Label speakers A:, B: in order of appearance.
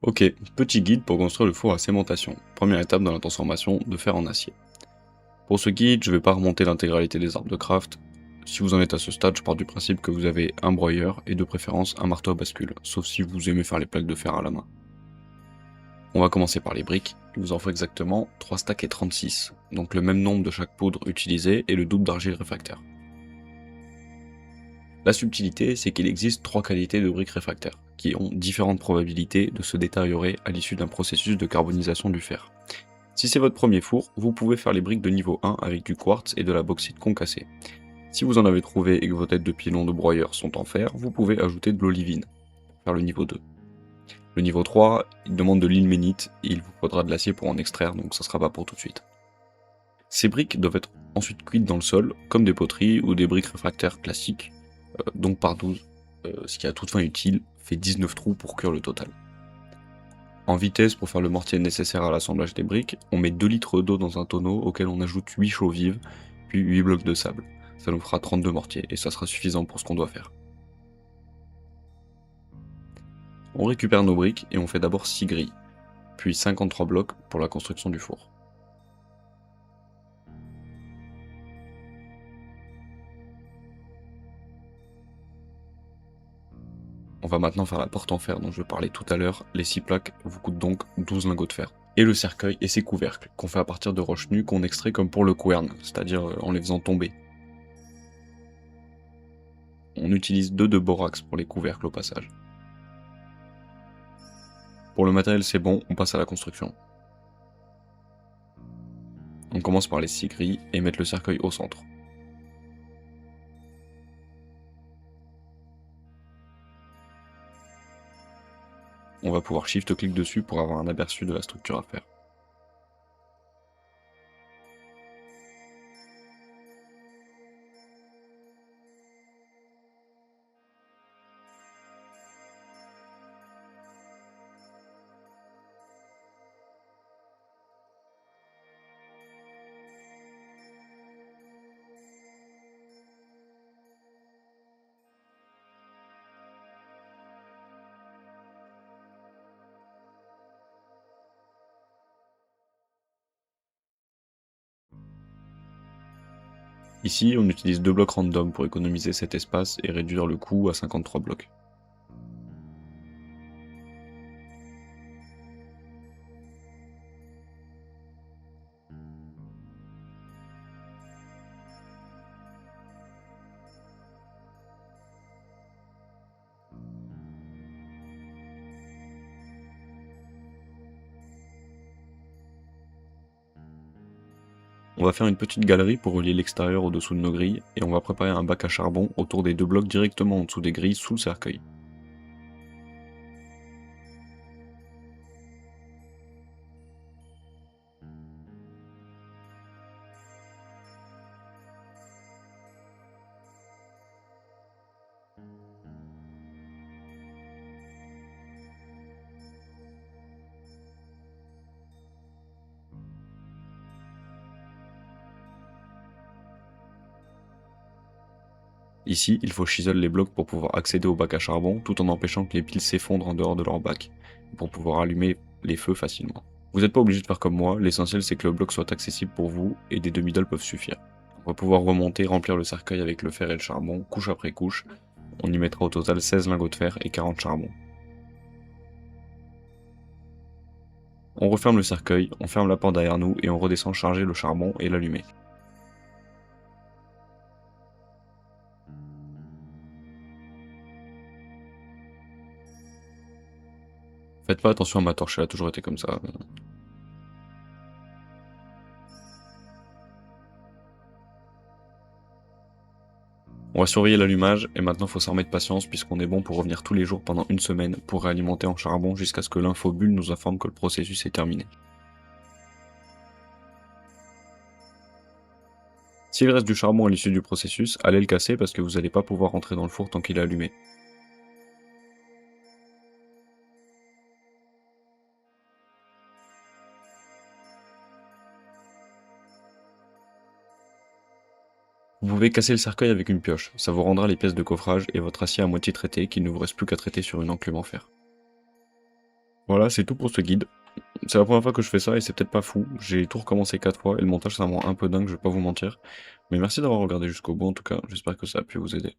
A: Ok, petit guide pour construire le four à cémentation. Première étape dans la transformation de fer en acier. Pour ce guide, je ne vais pas remonter l'intégralité des arbres de craft. Si vous en êtes à ce stade, je pars du principe que vous avez un broyeur et de préférence un marteau à bascule, sauf si vous aimez faire les plaques de fer à la main. On va commencer par les briques. Il vous en faut exactement 3 stacks et 36, donc le même nombre de chaque poudre utilisée et le double d'argile réfractaire. La subtilité, c'est qu'il existe 3 qualités de briques réfractaires, qui ont différentes probabilités de se détériorer à l'issue d'un processus de carbonisation du fer. Si c'est votre premier four, vous pouvez faire les briques de niveau 1 avec du quartz et de la bauxite concassée. Si vous en avez trouvé et que vos têtes de pilon de broyeur sont en fer, vous pouvez ajouter de l'olivine pour faire le niveau 2. Le niveau 3, il demande de l'ilménite et il vous faudra de l'acier pour en extraire, donc ça sera pas pour tout de suite. Ces briques doivent être ensuite cuites dans le sol, comme des poteries ou des briques réfractaires classiques, donc par 12, ce qui à toute fin utile fait 19 trous pour cuire le total. En vitesse, pour faire le mortier nécessaire à l'assemblage des briques, on met 2 litres d'eau dans un tonneau auquel on ajoute 8 chaux vives, puis 8 blocs de sable. Ça nous fera 32 mortiers, et ça sera suffisant pour ce qu'on doit faire. On récupère nos briques et on fait d'abord 6 grilles, puis 53 blocs pour la construction du four. On va maintenant faire la porte en fer dont je parlais tout à l'heure. Les 6 plaques vous coûtent donc 12 lingots de fer. Et le cercueil et ses couvercles, qu'on fait à partir de roches nues qu'on extrait comme pour le quern, c'est-à-dire en les faisant tomber. On utilise 2 de borax pour les couvercles au passage. Pour le matériel c'est bon, on passe à la construction. On commence par les 6 grilles et mettre le cercueil au centre. On va pouvoir shift-click dessus pour avoir un aperçu de la structure à faire. Ici, on utilise 2 blocs random pour économiser cet espace et réduire le coût à 53 blocs. On va faire une petite galerie pour relier l'extérieur au-dessous de nos grilles, et on va préparer un bac à charbon autour des 2 blocs directement en dessous des grilles sous le cercueil. Ici, il faut chisel les blocs pour pouvoir accéder au bac à charbon tout en empêchant que les piles s'effondrent en dehors de leur bac, pour pouvoir allumer les feux facilement. Vous n'êtes pas obligé de faire comme moi, l'essentiel c'est que le bloc soit accessible pour vous et des demi-dalles peuvent suffire. On va pouvoir remonter, remplir le cercueil avec le fer et le charbon, couche après couche. On y mettra au total 16 lingots de fer et 40 charbons. On referme le cercueil, on ferme la porte derrière nous et on redescend charger le charbon et l'allumer. Faites pas attention à ma torche, elle a toujours été comme ça. On va surveiller l'allumage et maintenant faut s'armer de patience puisqu'on est bon pour revenir tous les jours pendant une semaine pour réalimenter en charbon jusqu'à ce que l'infobulle nous informe que le processus est terminé. S'il reste du charbon à l'issue du processus, allez le casser parce que vous n'allez pas pouvoir rentrer dans le four tant qu'il est allumé. Vous pouvez casser le cercueil avec une pioche, ça vous rendra les pièces de coffrage et votre acier à moitié traité qu'il ne vous reste plus qu'à traiter sur une enclume en fer. Voilà, c'est tout pour ce guide. C'est la première fois que je fais ça et c'est peut-être pas fou. J'ai tout recommencé 4 fois et le montage ça me rend un peu dingue, je vais pas vous mentir. Mais merci d'avoir regardé jusqu'au bout en tout cas, j'espère que ça a pu vous aider.